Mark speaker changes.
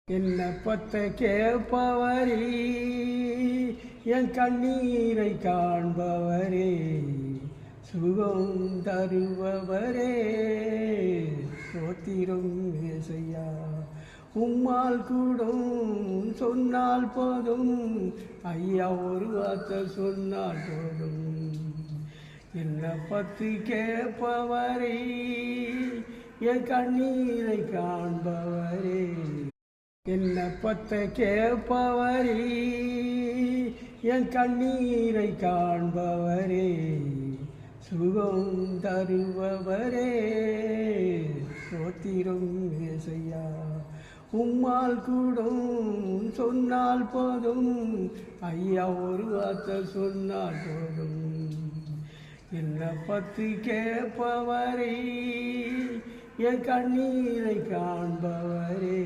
Speaker 1: என்ன பத்த கேட்பவரே, என் கண்ணீரை காண்பவரே, சுகம் தருபவரே, சோத்திரம் ஏசையா. உம்மால் கூடும் சொன்னால் போதும் ஐயா, ஒரு வார்த்தை சொன்னால் போதும். என்ன பத்து கேட்பவரே, என் கண்ணீரை காண்பவரே, என்ன பத்த கேட்பவரே, என் கண்ணீரை காண்பவரே, சுகம் தருபவரே, சோத்திரம் ஏசையா. உம்மால் கூடும் சொன்னால் போதும் ஐயா, ஒரு வார்த்தை சொன்னால் போதும். என்ன பத்து கேட்பவரே, என் கண்ணீரை காண்பவரே.